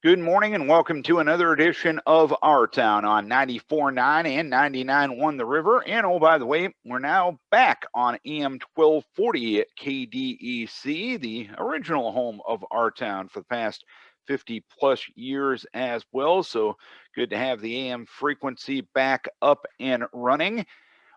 Good morning and welcome to another edition of Our Town on 94.9 and 99.1 The River. And oh, by the way, we're now back on AM 1240 at KDEC, the original home of Our Town for the past 50 plus years as well. So good to have the AM frequency back up and running.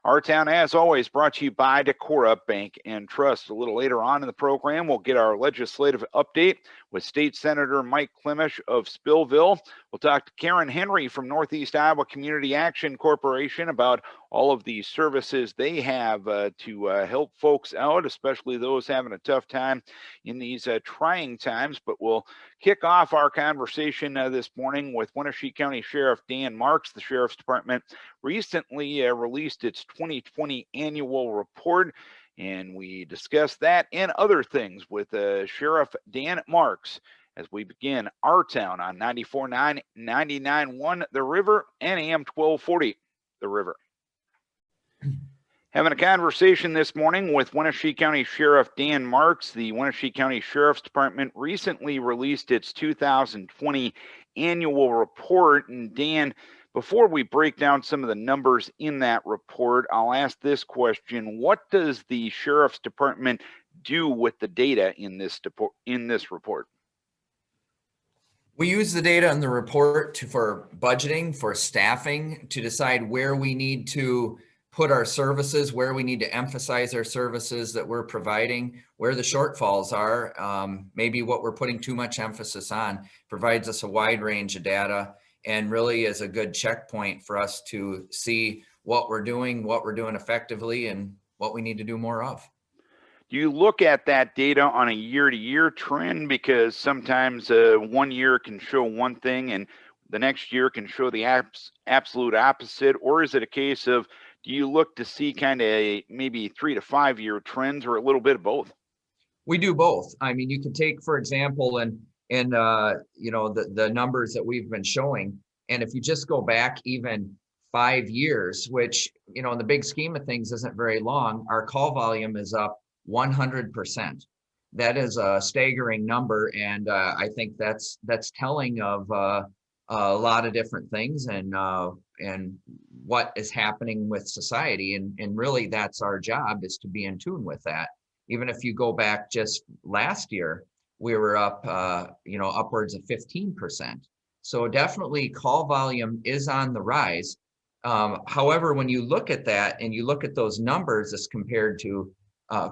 Our Town, as always, brought to you by Decorah Bank and Trust. A little later on in the program, we'll get our legislative update with State Senator Mike Klimesh of Spillville. We'll talk to Karen Henry from Northeast Iowa Community Action Corporation about all of the services they have to help folks out, especially those having a tough time in these trying times. But we'll kick off our conversation this morning with Winneshiek County Sheriff Dan Marx. The Sheriff's Department recently released its 2020 annual report, and we discussed that and other things with Sheriff Dan Marx as we begin Our Town on 94.9, 99.1 The River and AM 1240 The River. Having a conversation this morning with Winneshiek County Sheriff Dan Marx. The Winneshiek County Sheriff's Department recently released its 2020 annual report. And Dan, before we break down some of the numbers in that report, I'll ask this question. What does the Sheriff's Department do with the data in this report? We use the data in the report for budgeting, for staffing, to decide where we need to put our services, where we need to emphasize our services that we're providing, where the shortfalls are, maybe what we're putting too much emphasis on. Provides us a wide range of data and really is a good checkpoint for us to see what we're doing effectively, and what we need to do more of. Do you look at that data on a year-to-year trend? Because sometimes 1 year can show one thing and the next year can show the absolute opposite. Or is it a case of, do you look to see kind of maybe 3 to 5 year trends, or a little bit of both? We do both. I mean, you can take, for example, and the numbers that we've been showing, and if you just go back even 5 years, which, in the big scheme of things isn't very long, our call volume is up 100%. That is a staggering number, and I think that's telling of a lot of different things and what is happening with society, and really that's our job, is to be in tune with that. Even if you go back just last year, we were up upwards of 15%. So definitely call volume is on the rise. However, when you look at that and you look at those numbers as compared to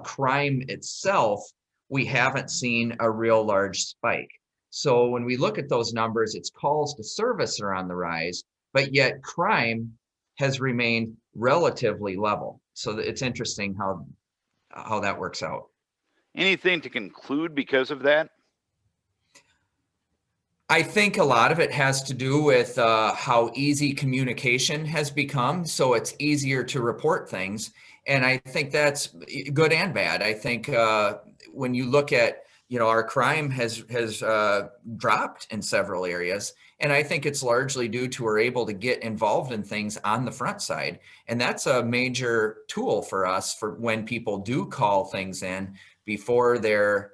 crime itself, we haven't seen a real large spike. So when we look at those numbers, it's calls to service are on the rise, but yet crime has remained relatively level. So it's interesting how that works out. Anything to conclude because of that? I think a lot of it has to do with how easy communication has become. So it's easier to report things. And I think that's good and bad. I think when you look at, our crime has dropped in several areas. And I think it's largely due to we're able to get involved in things on the front side. And that's a major tool for us for when people do call things in before they're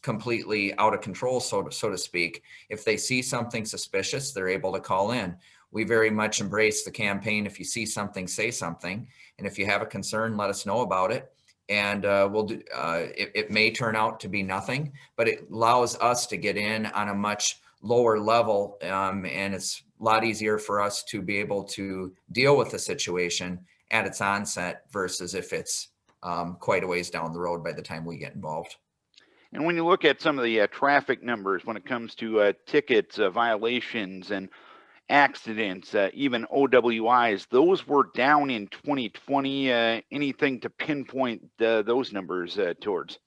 completely out of control, so to speak. If they see something suspicious, they're able to call in. We very much embrace the campaign. If you see something, say something. And if you have a concern, let us know about it. And we'll do. It may turn out to be nothing, but it allows us to get in on a much lower level, and it's a lot easier for us to be able to deal with the situation at its onset versus if it's quite a ways down the road by the time we get involved. And when you look at some of the traffic numbers when it comes to tickets, violations, and accidents, even OWIs, those were down in 2020. Anything to pinpoint those numbers towards?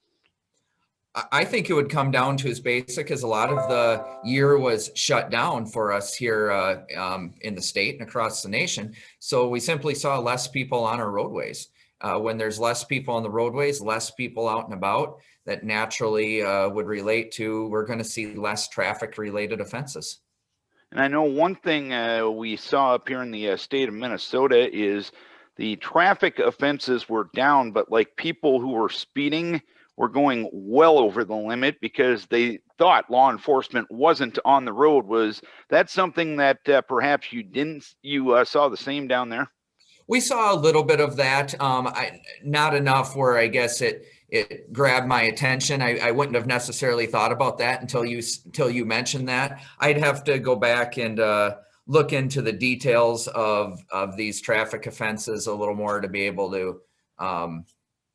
I think it would come down to as basic as a lot of the year was shut down for us here in the state and across the nation. So we simply saw less people on our roadways. When there's less people on the roadways, less people out and about, that naturally would relate to, we're going to see less traffic related offenses. And I know one thing we saw up here in the state of Minnesota is the traffic offenses were down, but like people who were speeding were going well over the limit because they thought law enforcement wasn't on the road. Was that something that perhaps you saw the same down there? We saw a little bit of that, not enough where I guess it grabbed my attention. I wouldn't have necessarily thought about that until you mentioned that. I'd have to go back and look into the details of these traffic offenses a little more to be able to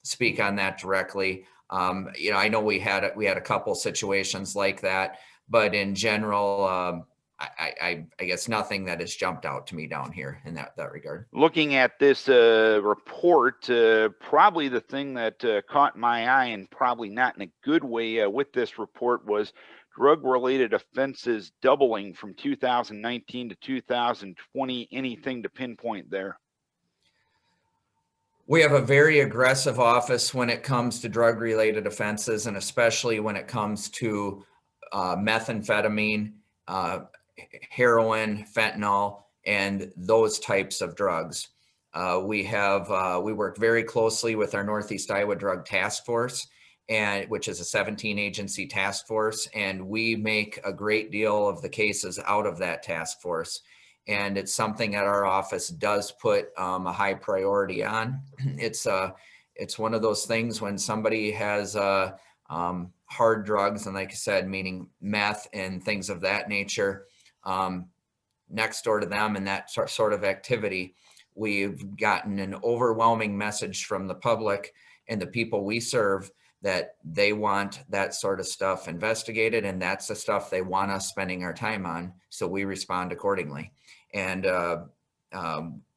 speak on that directly. I know we had a couple situations like that, but in general, I guess nothing that has jumped out to me down here in that regard. Looking at this report, probably the thing that caught my eye, and probably not in a good way with this report, was drug-related offenses doubling from 2019 to 2020. Anything to pinpoint there? We have a very aggressive office when it comes to drug-related offenses, and especially when it comes to methamphetamine, heroin, fentanyl, and those types of drugs. We work very closely with our Northeast Iowa Drug Task Force, which is a 17-agency task force, and we make a great deal of the cases out of that task force. And it's something that our office does put a high priority on. It's one of those things when somebody has hard drugs, and like I said, meaning meth and things of that nature, next door to them and that sort of activity, we've gotten an overwhelming message from the public and the people we serve that they want that sort of stuff investigated, and that's the stuff they want us spending our time on, so we respond accordingly. And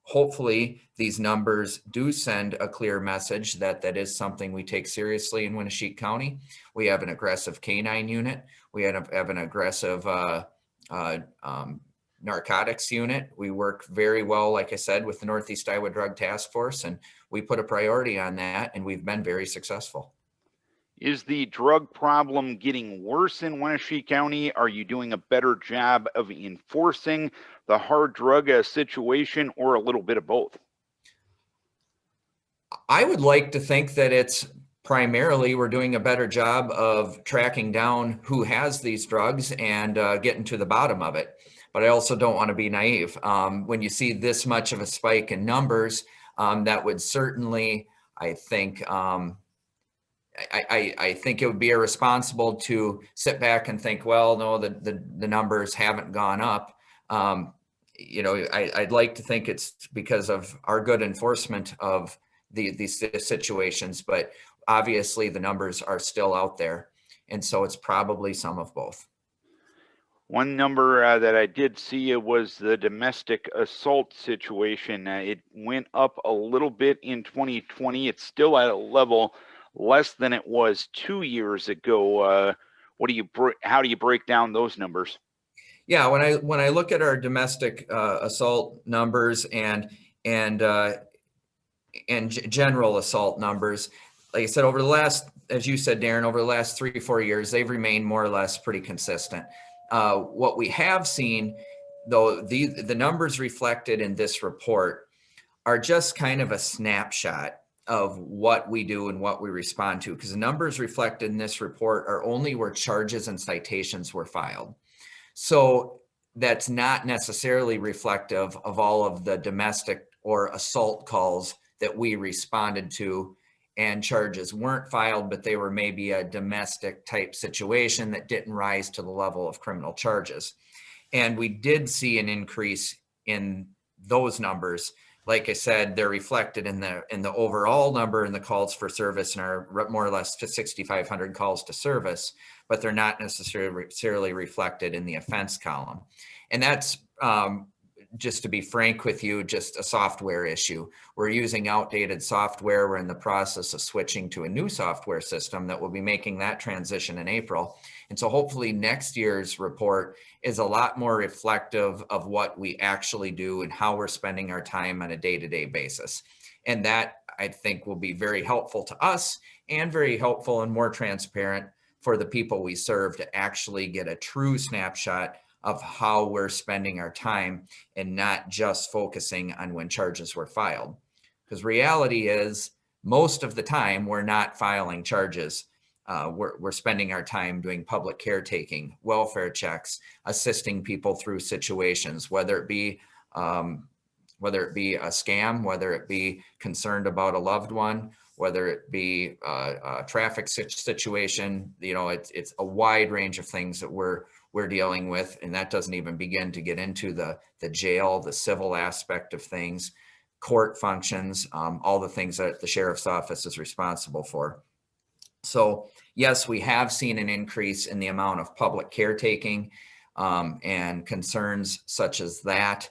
hopefully these numbers do send a clear message that is something we take seriously in Winneshiek County. We have an aggressive canine unit. We have an aggressive narcotics unit. We work very well, like I said, with the Northeast Iowa Drug Task Force, and we put a priority on that, and we've been very successful. Is the drug problem getting worse in Winneshiek County? Are you doing a better job of enforcing the hard drug situation, or a little bit of both? I would like to think that it's primarily we're doing a better job of tracking down who has these drugs and getting to the bottom of it. But I also don't want to be naive. When you see this much of a spike in numbers, that would certainly, I think, I think it would be irresponsible to sit back and think, well, no, the numbers haven't gone up. I'd like to think it's because of our good enforcement of these situations, but obviously the numbers are still out there. And so it's probably some of both. One number that I did see was the domestic assault situation. It went up a little bit in 2020. It's still at a level less than it was 2 years ago. How do you break down those numbers? Yeah, when I look at our domestic assault numbers and general assault numbers, like I said, over the last, as you said, Darren, over the last 3 or 4 years, they've remained more or less pretty consistent. What we have seen, though, the numbers reflected in this report are just kind of a snapshot of what we do and what we respond to, because the numbers reflected in this report are only where charges and citations were filed. So that's not necessarily reflective of all of the domestic or assault calls that we responded to, and charges weren't filed, but they were maybe a domestic type situation that didn't rise to the level of criminal charges. And we did see an increase in those numbers. Like I said, they're reflected in the overall number in the calls for service and are more or less 6,500 calls to service, but they're not necessarily reflected in the offense column. And that's, just to be frank with you, just a software issue. We're using outdated software. We're in the process of switching to a new software system that will be making that transition in April. And so hopefully next year's report is a lot more reflective of what we actually do and how we're spending our time on a day-to-day basis. And that, I think, will be very helpful to us and very helpful and more transparent for the people we serve to actually get a true snapshot of how we're spending our time and not just focusing on when charges were filed. Because reality is, most of the time, we're not filing charges we're spending our time doing public caretaking, welfare checks, assisting people through situations, whether it be a scam, whether it be concerned about a loved one, whether it be a traffic situation. You know, it's a wide range of things that we're dealing with, and that doesn't even begin to get into the jail, the civil aspect of things, court functions, all the things that the sheriff's office is responsible for. So yes, we have seen an increase in the amount of public caretaking and concerns such as that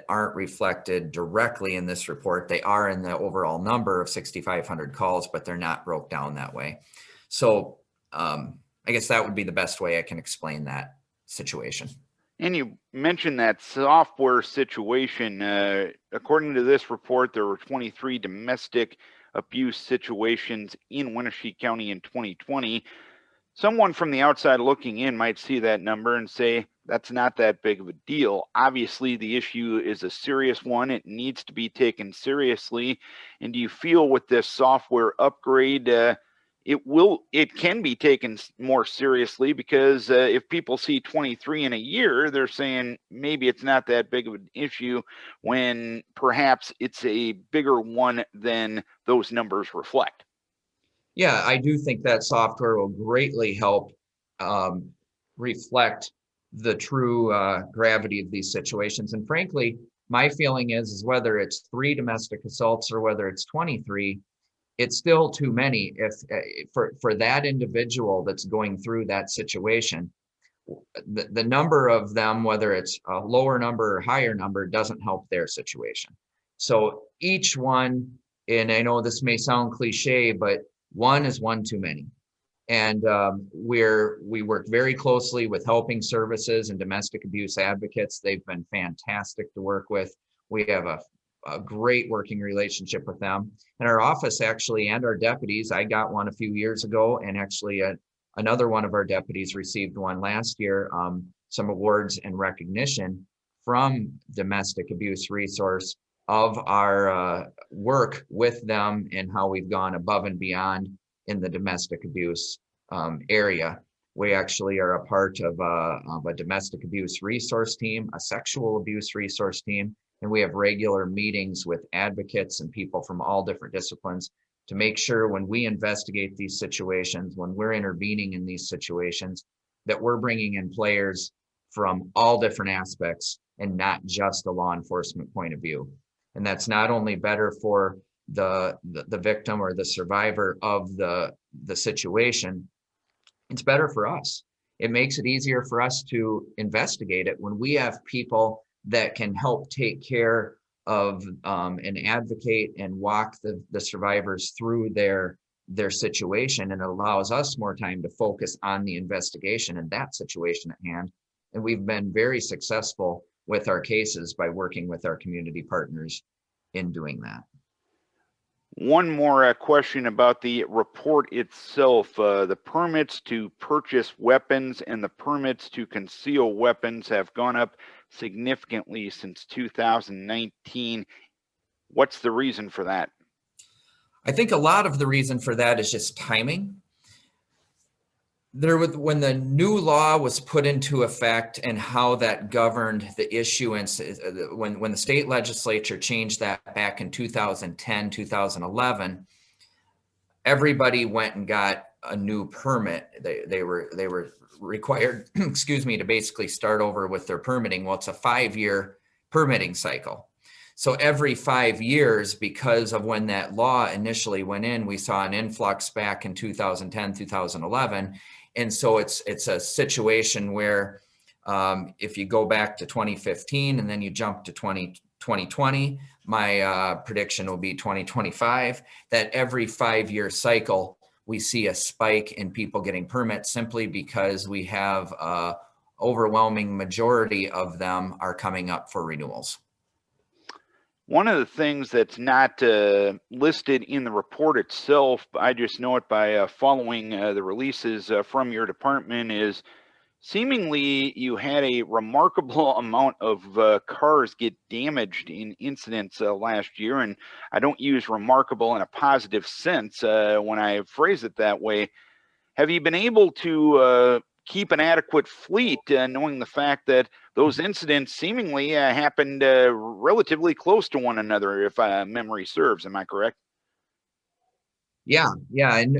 aren't reflected directly in this report. They are in the overall number of 6,500 calls, but they're not broke down that way. So I guess that would be the best way I can explain that situation. And you mentioned that software situation. According to this report, there were 23 domestic abuse situations in Winneshiek County in 2020. Someone from the outside looking in might see that number and say, that's not that big of a deal. Obviously, the issue is a serious one. It needs to be taken seriously. And do you feel with this software upgrade, it can be taken more seriously? Because if people see 23 in a year, they're saying maybe it's not that big of an issue, when perhaps it's a bigger one than those numbers reflect. Yeah, I do think that software will greatly help reflect the true gravity of these situations. And frankly, my feeling is whether it's 3 domestic assaults or whether it's 23, it's still too many for that individual that's going through that situation. The number of them, whether it's a lower number or higher number, doesn't help their situation. So each one, and I know this may sound cliche, but one is one too many. And we work very closely with helping services and domestic abuse advocates. They've been fantastic to work with. We have a great working relationship with them. And our office actually, and our deputies, I got one a few years ago, and actually another one of our deputies received one last year, some awards and recognition from Domestic Abuse Resource of our work with them and how we've gone above and beyond in the domestic abuse area. We actually are a part of a domestic abuse resource team, a sexual abuse resource team, and we have regular meetings with advocates and people from all different disciplines to make sure when we investigate these situations, when we're intervening in these situations, that we're bringing in players from all different aspects and not just a law enforcement point of view. And that's not only better for the victim or the survivor of the situation, it's better for us. It makes it easier for us to investigate it when we have people that can help take care of and advocate and walk the survivors through their situation, and it allows us more time to focus on the investigation and that situation at hand. And we've been very successful with our cases by working with our community partners in doing that. One more question about the report itself. The permits to purchase weapons and the permits to conceal weapons have gone up significantly since 2019. What's the reason for that? I think a lot of the reason for that is just timing. When the new law was put into effect and how that governed the issuance, when the state legislature changed that back in 2010, 2011, everybody went and got a new permit. They were required, excuse me, to basically start over with their permitting. Well, it's a 5-year permitting cycle. So every 5 years, because of when that law initially went in, we saw an influx back in 2010, 2011. And so it's a situation where if you go back to 2015 and then you jump to 2020, my prediction will be 2025, that every 5-year cycle, we see a spike in people getting permits simply because we have overwhelming majority of them are coming up for renewals. One of the things that's not listed in the report itself, I just know it by following the releases from your department, is seemingly you had a remarkable amount of cars get damaged in incidents last year. And I don't use remarkable in a positive sense when I phrase it that way. have you been able to keep an adequate fleet, knowing the fact that those incidents seemingly happened relatively close to one another, if memory serves? Am I correct? Yeah, and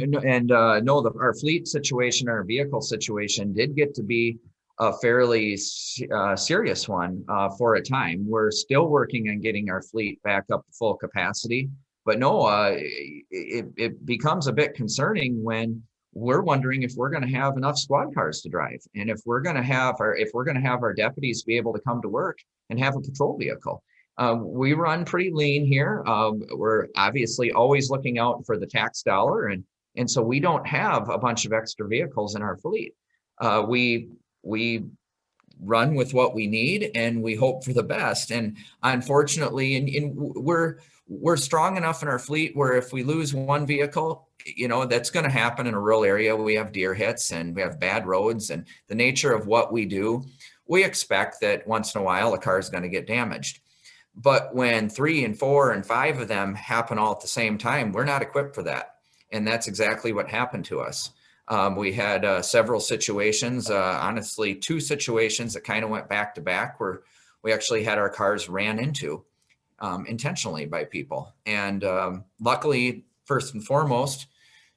no, our fleet situation, our vehicle situation did get to be a fairly serious one for a time. We're still working on getting our fleet back up to full capacity, but no, it becomes a bit concerning when we're wondering if we're going to have enough squad cars to drive, and if we're going to have our deputies be able to come to work and have a patrol vehicle. We run pretty lean here. We're obviously always looking out for the tax dollar, and so we don't have a bunch of extra vehicles in our fleet. We run with what we need, and we hope for the best. And unfortunately, we're strong enough in our fleet where if we lose one vehicle, that's going to happen in a rural area. We have deer hits and we have bad roads, and the nature of what we do, we expect that once in a while a car is going to get damaged. But when 3 and 4 and 5 of them happen all at the same time, we're not equipped for that. And that's exactly what happened to us. We had several situations, honestly, 2 situations that kind of went back to back where we actually had our cars ran into intentionally by people. And luckily, first and foremost,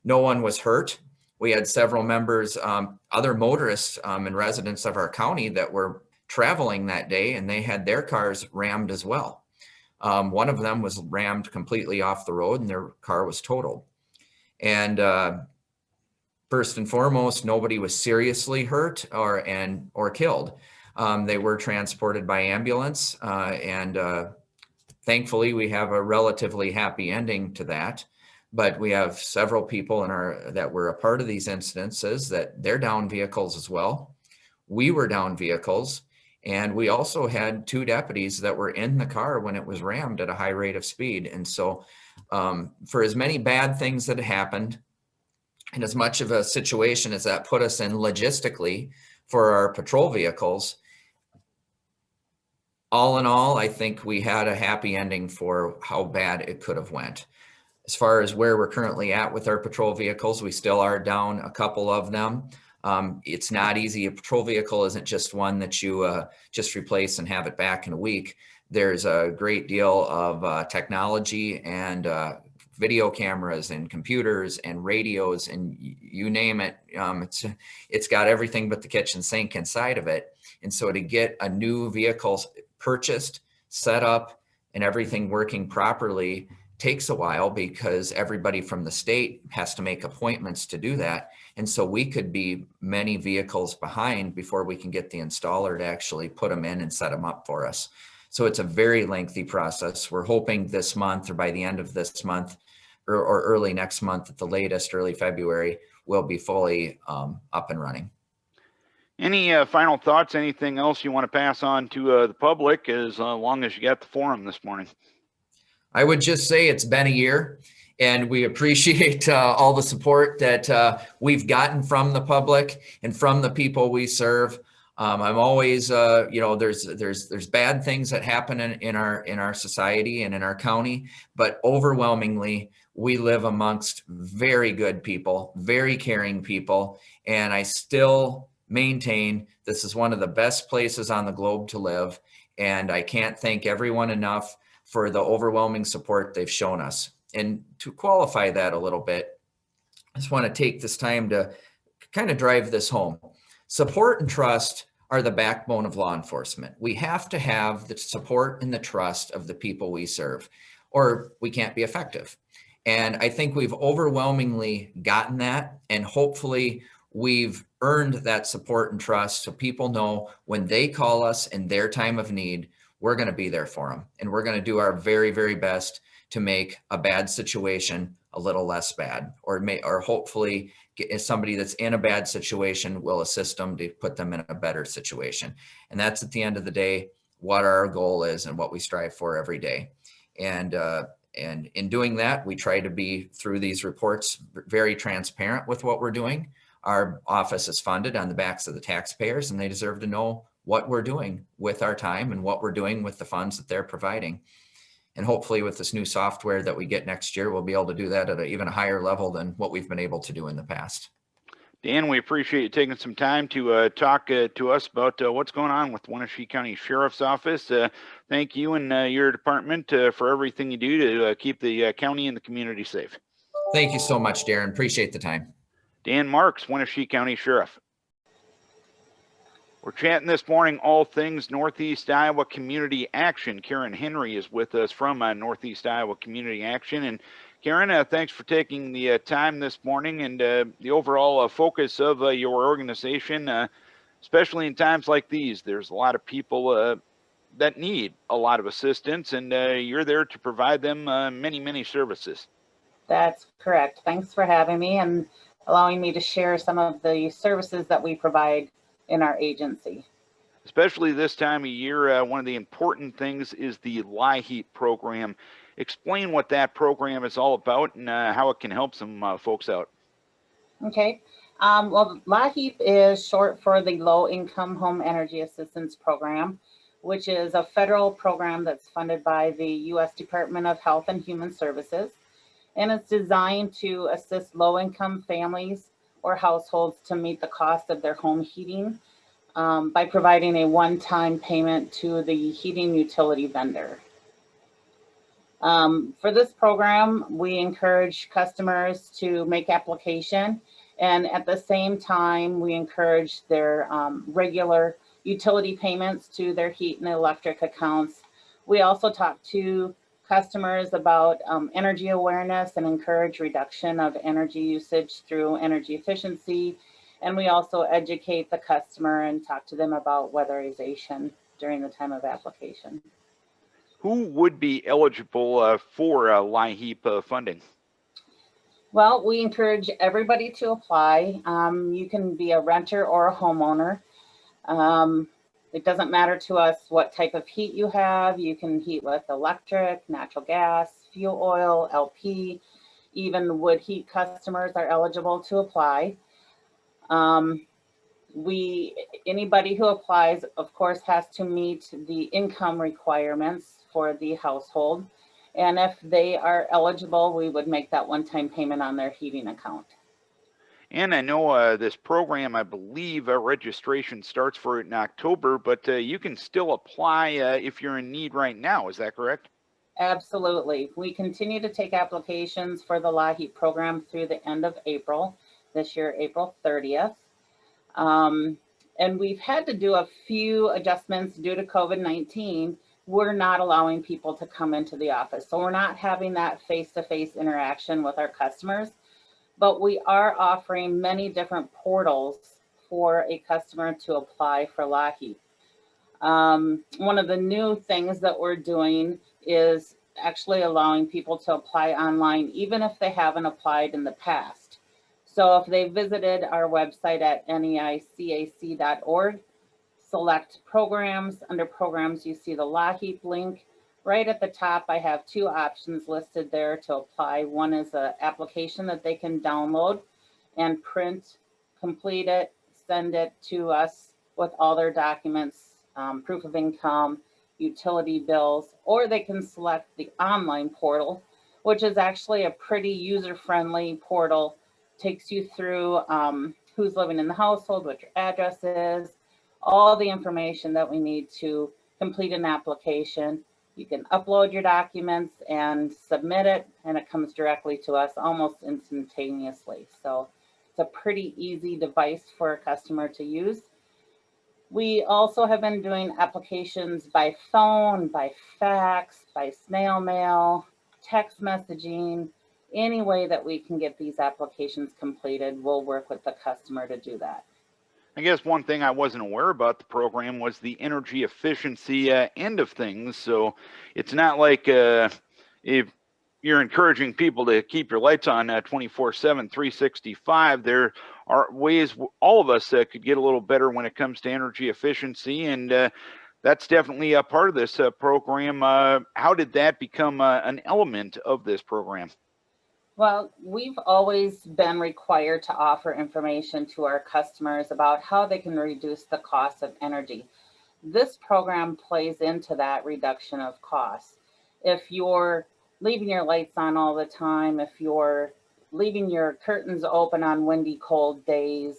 no one was hurt. We had several members, other motorists and residents of our county that were traveling that day, and they had their cars rammed as well. One of them was rammed completely off the road and their car was totaled. And first and foremost, nobody was seriously hurt or killed. They were transported by ambulance, and thankfully we have a relatively happy ending to that. But we have several people that were a part of these incidences that they're down vehicles as well. We were down vehicles. And we also had 2 deputies that were in the car when it was rammed at a high rate of speed. And so for as many bad things that happened, and as much of a situation as that put us in logistically for our patrol vehicles, all in all, I think we had a happy ending for how bad it could have went. As far as where we're currently at with our patrol vehicles, we still are down a couple of them. It's not easy. A patrol vehicle isn't just one that you just replace and have it back in a week. There's a great deal of technology and video cameras and computers and radios and you name it. It's got everything but the kitchen sink inside of it. And so to get a new vehicle purchased, set up, and everything working properly takes a while because everybody from the state has to make appointments to do that. And so we could be many vehicles behind before we can get the installer to actually put them in and set them up for us. So it's a very lengthy process. We're hoping this month or by the end of this month or early next month at the latest, early February, we'll be fully up and running. Any final thoughts, anything else you want to pass on to the public as long as you got the forum this morning? I would just say it's been a year, and we appreciate all the support that we've gotten from the public and from the people we serve. I'm always, there's bad things that happen in our society and in our county, but overwhelmingly we live amongst very good people, very caring people, and I still maintain this is one of the best places on the globe to live, and I can't thank everyone enough for the overwhelming support they've shown us. And to qualify that a little bit, I just want to take this time to kind of drive this home. Support and trust are the backbone of law enforcement. We have to have the support and the trust of the people we serve, or we can't be effective. And I think we've overwhelmingly gotten that, and hopefully we've earned that support and trust so people know when they call us in their time of need, we're going to be there for them. And we're going to do our very, very best to make a bad situation a little less bad, or hopefully get somebody that's in a bad situation, will assist them to put them in a better situation. And that's at the end of the day, what our goal is and what we strive for every day. And in doing that, we try to be, through these reports, very transparent with what we're doing. Our office is funded on the backs of the taxpayers, and they deserve to know what we're doing with our time and what we're doing with the funds that they're providing. And hopefully with this new software that we get next year, we'll be able to do that at an even higher level than what we've been able to do in the past. Dan, we appreciate you taking some time to talk to us about what's going on with Winneshiek County Sheriff's Office. Thank you and your department for everything you do to keep the county and the community safe. Thank you so much, Darren. Appreciate the time. Dan Marx, Winneshiek County Sheriff. We're chatting this morning all things Northeast Iowa Community Action. Karen Henry is with us from Northeast Iowa Community Action. And Karen, thanks for taking the time this morning and the overall focus of your organization, especially in times like these. There's a lot of people that need a lot of assistance, and you're there to provide them many, many services. That's correct. Thanks for having me and allowing me to share some of the services that we provide in our agency. Especially this time of year, one of the important things is the LIHEAP program. Explain what that program is all about and how it can help some folks out. Okay. Well, LIHEAP is short for the Low Income Home Energy Assistance Program, which is a federal program that's funded by the U.S. Department of Health and Human Services. And it's designed to assist low-income families or households to meet the cost of their home heating by providing a one-time payment to the heating utility vendor. For this program, we encourage customers to make application, and at the same time, we encourage their regular utility payments to their heat and electric accounts. We also talk to customers about energy awareness and encourage reduction of energy usage through energy efficiency. And we also educate the customer and talk to them about weatherization during the time of application. Who would be eligible for LIHEAP funding? Well, we encourage everybody to apply. You can be a renter or a homeowner. It doesn't matter to us what type of heat you have. You can heat with electric, natural gas, fuel oil, LP. Even wood heat customers are eligible to apply. Anybody who applies, of course, has to meet the income requirements for the household. And if they are eligible, we would make that one-time payment on their heating account. And I know this program, I believe registration starts for it in October, but you can still apply if you're in need right now. Is that correct? Absolutely. We continue to take applications for the LIHEAP program through the end of April, this year, April 30th. And we've had to do a few adjustments due to COVID-19. We're not allowing people to come into the office. So we're not having that face-to-face interaction with our customers. But we are offering many different portals for a customer to apply for LIHEAP. One of the new things that we're doing is actually allowing people to apply online, even if they haven't applied in the past. So if they visited our website at NEICAC.org, select programs. Under programs, you see the LIHEAP link. Right at the top, I have two options listed there to apply. One is an application that they can download and print, complete it, send it to us with all their documents, proof of income, utility bills, or they can select the online portal, which is actually a pretty user-friendly portal. Takes you through who's living in the household, what your address is, all the information that we need to complete an application. You can upload your documents and submit it, and it comes directly to us almost instantaneously. So it's a pretty easy device for a customer to use. We also have been doing applications by phone, by fax, by snail mail, text messaging. Any way that we can get these applications completed, we'll work with the customer to do that. I guess one thing I wasn't aware about the program was the energy efficiency end of things. So it's not like if you're encouraging people to keep your lights on 24/7, 365, there are ways all of us could get a little better when it comes to energy efficiency. And that's definitely a part of this program. How did that become an element of this program? Well, we've always been required to offer information to our customers about how they can reduce the cost of energy. This program plays into that reduction of costs. If you're leaving your lights on all the time, if you're leaving your curtains open on windy, cold days.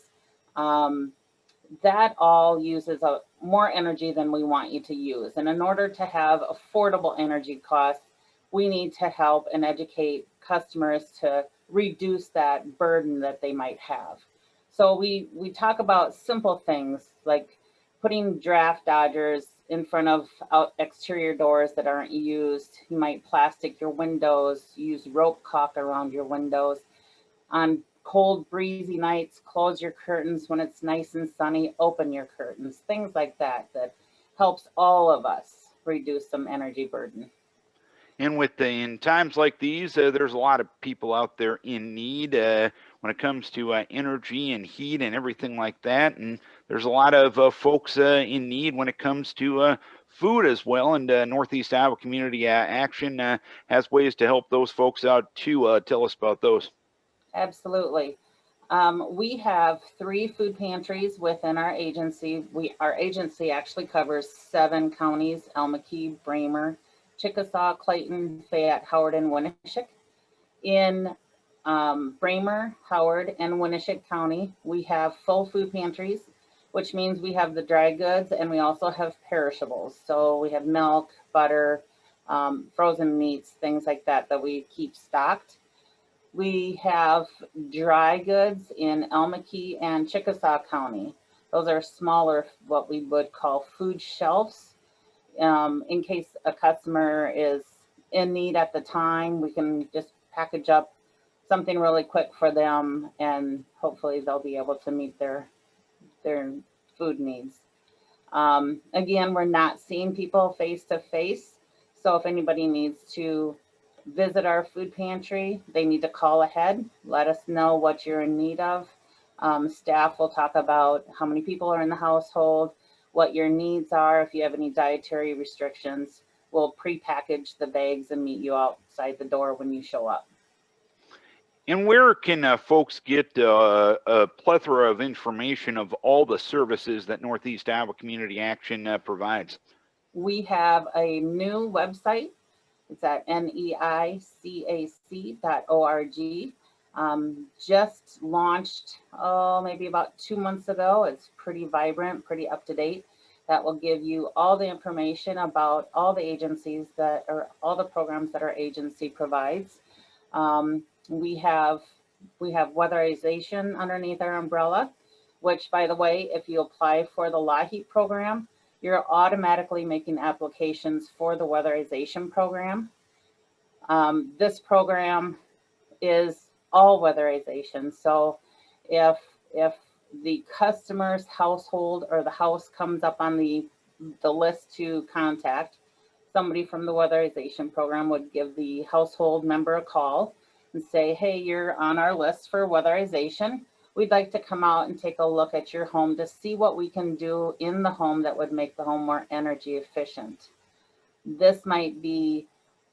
That all uses more energy than we want you to use. And in order to have affordable energy costs, we need to help and educate customers to reduce that burden that they might have. So we talk about simple things like putting draft dodgers in front of exterior doors that aren't used. You might plastic your windows, use rope caulk around your windows. On cold, breezy nights, close your curtains. When it's nice and sunny, open your curtains. Things like that, that helps all of us reduce some energy burden. And in times like these, there's a lot of people out there in need when it comes to energy and heat and everything like that. And there's a lot of folks in need when it comes to food as well. And Northeast Iowa Community Action has ways to help those folks out too. Tell us about those. Absolutely. We have 3 food pantries within our agency. Our agency actually covers 7 counties: Almaquee, Bramer, Chickasaw, Clayton, Fayette, Howard, and Winneshiek. In Bramer, Howard, and Winneshiek County, we have full food pantries, which means we have the dry goods and we also have perishables. So we have milk, butter, frozen meats, things like that that we keep stocked. We have dry goods in Almaquee and Chickasaw County. Those are smaller, what we would call food shelves. In case a customer is in need at the time, we can just package up something really quick for them, and hopefully they'll be able to meet their food needs. Again, we're not seeing people face to face, so if anybody needs to visit our food pantry, they need to call ahead, let us know what you're in need of. Staff will talk about how many people are in the household, what your needs are. If you have any dietary restrictions, we'll pre-package the bags and meet you outside the door when you show up. And where can folks get a plethora of information of all the services that Northeast Iowa Community Action provides? We have a new website. It's at NEICAC.org. Just launched, maybe about 2 months ago. It's pretty vibrant, pretty up to date. That will give you all the information about all the agencies all the programs that our agency provides. We have weatherization underneath our umbrella, which, by the way, if you apply for the LAHEAP program, you're automatically making applications for the weatherization program. This program is all weatherization. So if the customer's household or the house comes up on the list to contact, somebody from the weatherization program would give the household member a call and say, hey, you're on our list for weatherization. We'd like to come out and take a look at your home to see what we can do in the home that would make the home more energy efficient. This might be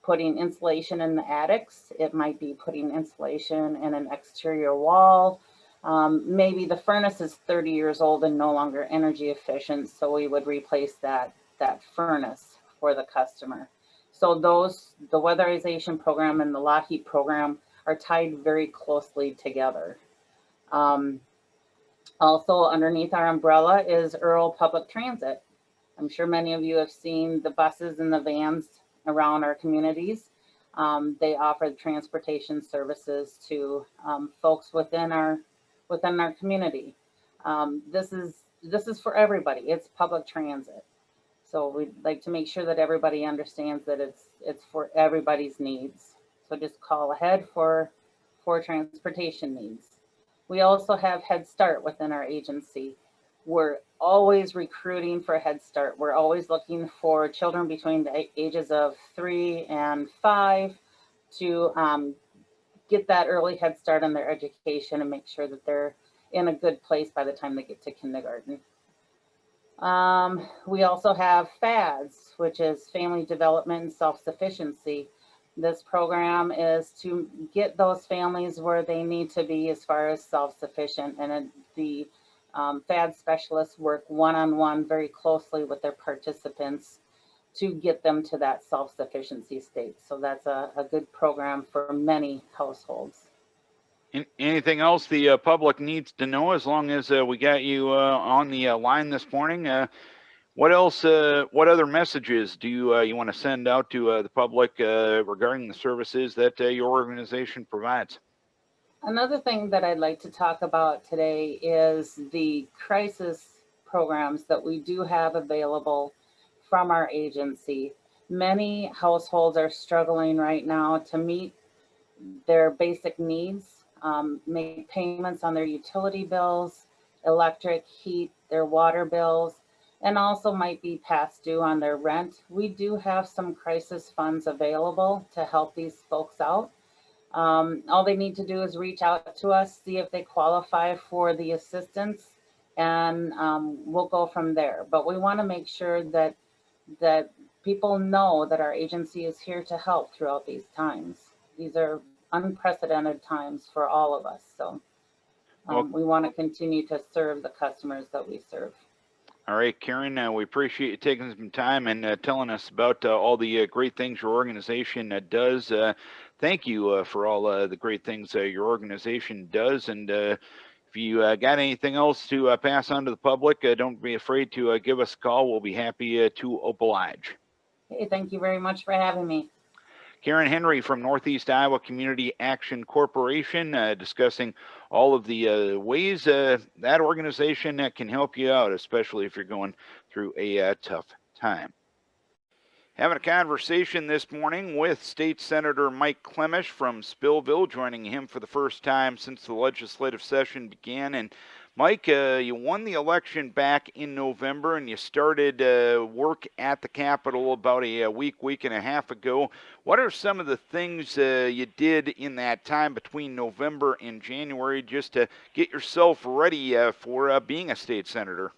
putting insulation in the attics. It might be putting insulation in an exterior wall. Maybe the furnace is 30 years old and no longer energy efficient, so we would replace that furnace for the customer. So the weatherization program and the LAHEAP program are tied very closely together. Also underneath our umbrella is Rural Public Transit. I'm sure many of you have seen the buses and the vans around our communities. They offer transportation services to folks within our community. This is for everybody. It's public transit. So we'd like to make sure that everybody understands that it's for everybody's needs. So just call ahead for transportation needs. We also have Head Start within our agency. We're always recruiting for Head Start. We're always looking for children between the ages of 3 and 5 to get that early Head Start on their education and make sure that they're in a good place by the time they get to kindergarten. We also have FADS, which is Family Development and Self-Sufficiency. This program is to get those families where they need to be as far as self-sufficient, and the FAD specialists work one-on-one very closely with their participants to get them to that self-sufficiency state. So that's a good program for many households. Anything else the public needs to know? As long as we got you on the line this morning, what else? What other messages do you want to send out to the public regarding the services that your organization provides? Another thing that I'd like to talk about today is the crisis programs that we do have available from our agency. Many households are struggling right now to meet their basic needs, make payments on their utility bills, electric, heat, their water bills, and also might be past due on their rent. We do have some crisis funds available to help these folks out. All they need to do is reach out to us, see if they qualify for the assistance, and we'll go from there. But we want to make sure that people know that our agency is here to help throughout these times. These are unprecedented times for all of us. So we want to continue to serve the customers that we serve. All right, Karen, we appreciate you taking some time and telling us about all the great things your organization does. Thank you for all the great things your organization does. And if you got anything else to pass on to the public, don't be afraid to give us a call. We'll be happy to oblige. Hey, thank you very much for having me. Karen Henry from Northeast Iowa Community Action Corporation discussing all of the ways that organization can help you out, especially if you're going through a tough time. Having a conversation this morning with State Senator Mike Klimesh from Spillville, joining him for the first time since the legislative session began. And Mike, you won the election back in November, and you started work at the Capitol about a week and a half ago. What are some of the things you did in that time between November and January just to get yourself ready for being a state senator?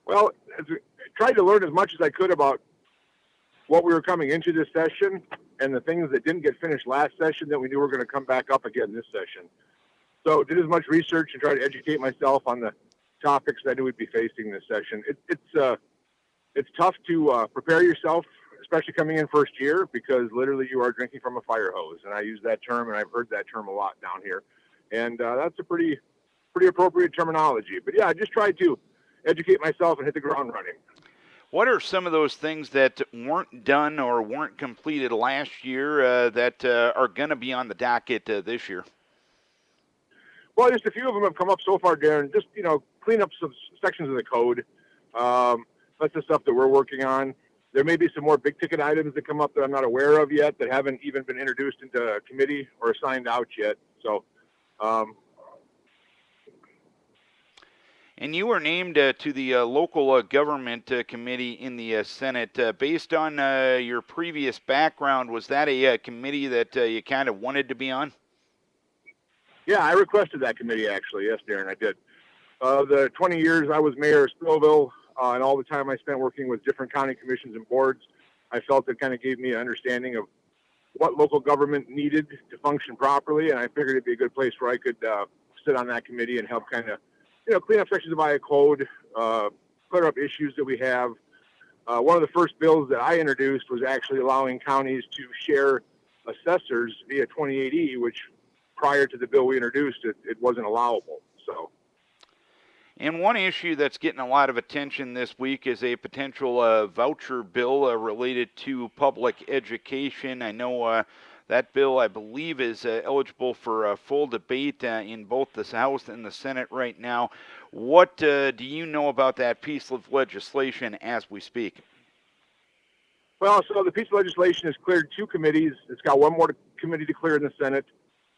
Well, I tried to learn as much as I could about what we were coming into this session and the things that didn't get finished last session that we knew were going to come back up again this session. So did as much research and tried to educate myself on the topics that I knew we'd be facing this session. It's tough to prepare yourself, especially coming in first year, because literally you are drinking from a fire hose. And I use that term, and I've heard that term a lot down here. And that's a pretty appropriate terminology. But yeah, I just tried to educate myself and hit the ground running. What are some of those things that weren't done or weren't completed last year that are going to be on the docket this year? Well, just a few of them have come up so far, Darren. Just, clean up some sections of the code. That's the stuff that we're working on. There may be some more big ticket items that come up that I'm not aware of yet that haven't even been introduced into committee or assigned out yet. So, and you were named to the local government committee in the Senate. Based on your previous background, was that a committee that you kind of wanted to be on? Yeah, I requested that committee, actually. Yes, Darren, I did. The 20 years I was mayor of Spillville and all the time I spent working with different county commissions and boards, I felt it kind of gave me an understanding of what local government needed to function properly, and I figured it'd be a good place where I could sit on that committee and help kind of clean up sections of Iowa code, clear up issues that we have. One of the first bills that I introduced was actually allowing counties to share assessors via 28E, which prior to the bill we introduced, it wasn't allowable. So. And one issue that's getting a lot of attention this week is a potential voucher bill related to public education. I know that bill, I believe, is eligible for full debate in both the House and the Senate right now. What do you know about that piece of legislation as we speak? Well, so the piece of legislation has cleared 2 committees. It's got one more committee to clear in the Senate.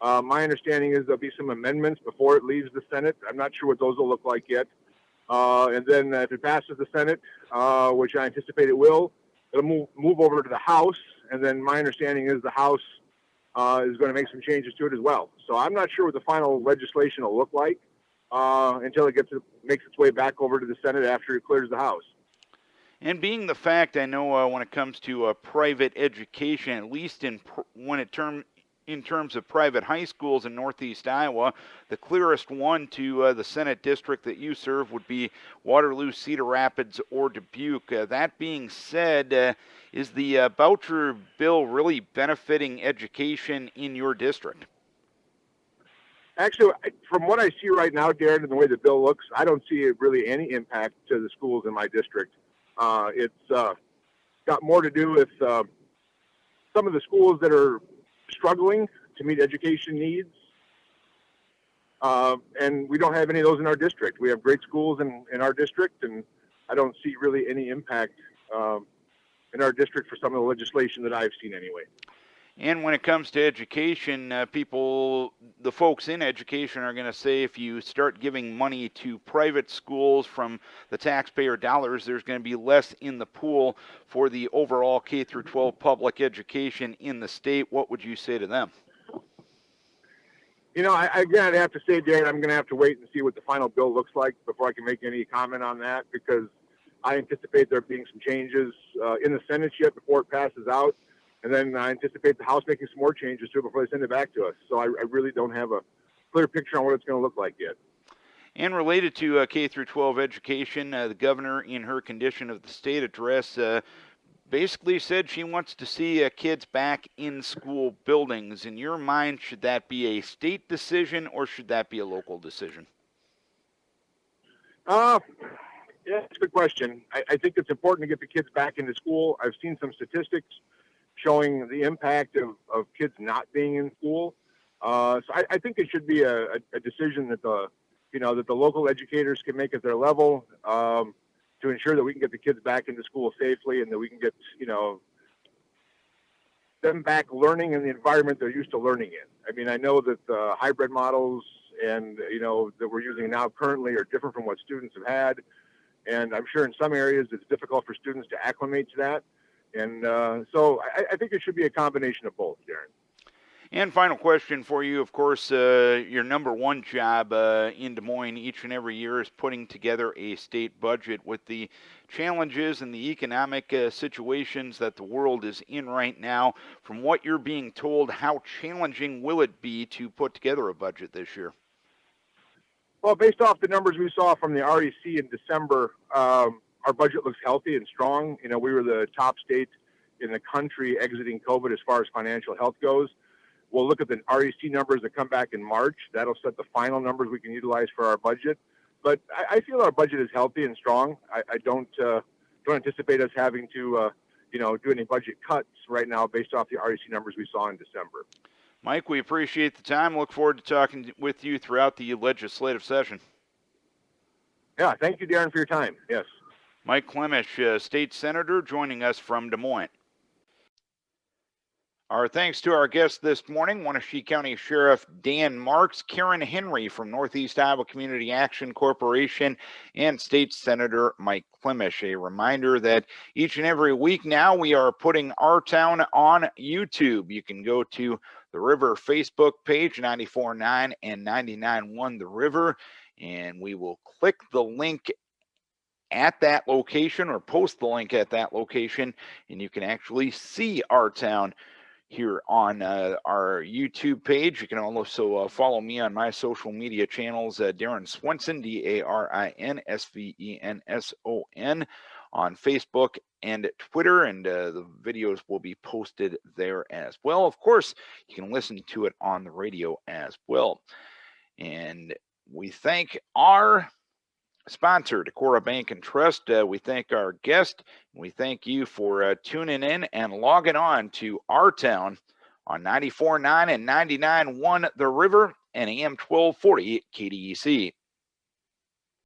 My understanding is there'll be some amendments before it leaves the Senate. I'm not sure what those will look like yet. And then if it passes the Senate, which I anticipate it will, it'll move over to the House. And then my understanding is the House is going to make some changes to it as well. So I'm not sure what the final legislation will look like until it makes its way back over to the Senate after it clears the House. And being the fact, I know when it comes to private education, at least in terms of private high schools in Northeast Iowa, the clearest one to the Senate district that you serve would be Waterloo, Cedar Rapids, or Dubuque. That being said, is the voucher bill really benefiting education in your district? Actually, from what I see right now, Darren, and the way the bill looks, I don't see really any impact to the schools in my district. It's got more to do with some of the schools that are struggling to meet education needs. And we don't have any of those in our district. We have great schools in our district, and I don't see really any impact in our district for some of the legislation that I've seen anyway. And when it comes to education, the folks in education are going to say if you start giving money to private schools from the taxpayer dollars, there's going to be less in the pool for the overall K through 12 public education in the state. What would you say to them? You know, I'd have to say, Darren, I'm going to have to wait and see what the final bill looks like before I can make any comment on that, because I anticipate there being some changes in the Senate yet before it passes out. And then I anticipate the House making some more changes to it before they send it back to us. So I really don't have a clear picture on what it's going to look like yet. And related to K through 12 education, the governor, in her condition of the state address, basically said she wants to see kids back in school buildings. In your mind, should that be a state decision or should that be a local decision? Yeah, that's a good question. I think it's important to get the kids back into school. I've seen some statistics showing the impact of kids not being in school. So I think it should be a decision that the local educators can make at their level to ensure that we can get the kids back into school safely and that we can get, them back learning in the environment they're used to learning in. I mean, I know that the hybrid models and, that we're using now currently are different from what students have had. And I'm sure in some areas it's difficult for students to acclimate to that. And so I think it should be a combination of both, Darren. And final question for you, of course, your number one job in Des Moines each and every year is putting together a state budget. With the challenges and the economic situations that the world is in right now, from what you're being told, how challenging will it be to put together a budget this year? Well, based off the numbers we saw from the REC in December, our budget looks healthy and strong. We were the top state in the country exiting COVID as far as financial health goes. We'll look at the REC numbers that come back in March. That'll set the final numbers we can utilize for our budget. But I feel our budget is healthy and strong. I don't anticipate us having to, do any budget cuts right now based off the REC numbers we saw in December. Mike, we appreciate the time. Look forward to talking with you throughout the legislative session. Yeah, thank you, Darren, for your time. Yes. Mike Klimesh, State Senator, joining us from Des Moines. Our thanks to our guests this morning, Winneshiek County Sheriff Dan Marx, Karen Henry from Northeast Iowa Community Action Corporation, and State Senator Mike Klimesh. A reminder that each and every week now we are putting our town on YouTube. You can go to the River Facebook page, 94.9 and 99.1 The River, and we will click the link at that location or post the link at that location, and you can actually see our town here on our YouTube page. You can also follow me on my social media channels, Darren Swenson, DARINSVENSON, on Facebook and Twitter, and the videos will be posted there as well. Of course, you can listen to it on the radio as well. And we thank our sponsor, Decorah Bank and Trust. We thank our guest. We thank you for tuning in and logging on to our town on 94.9 and 99.1 The River and AM 1240 KDEC.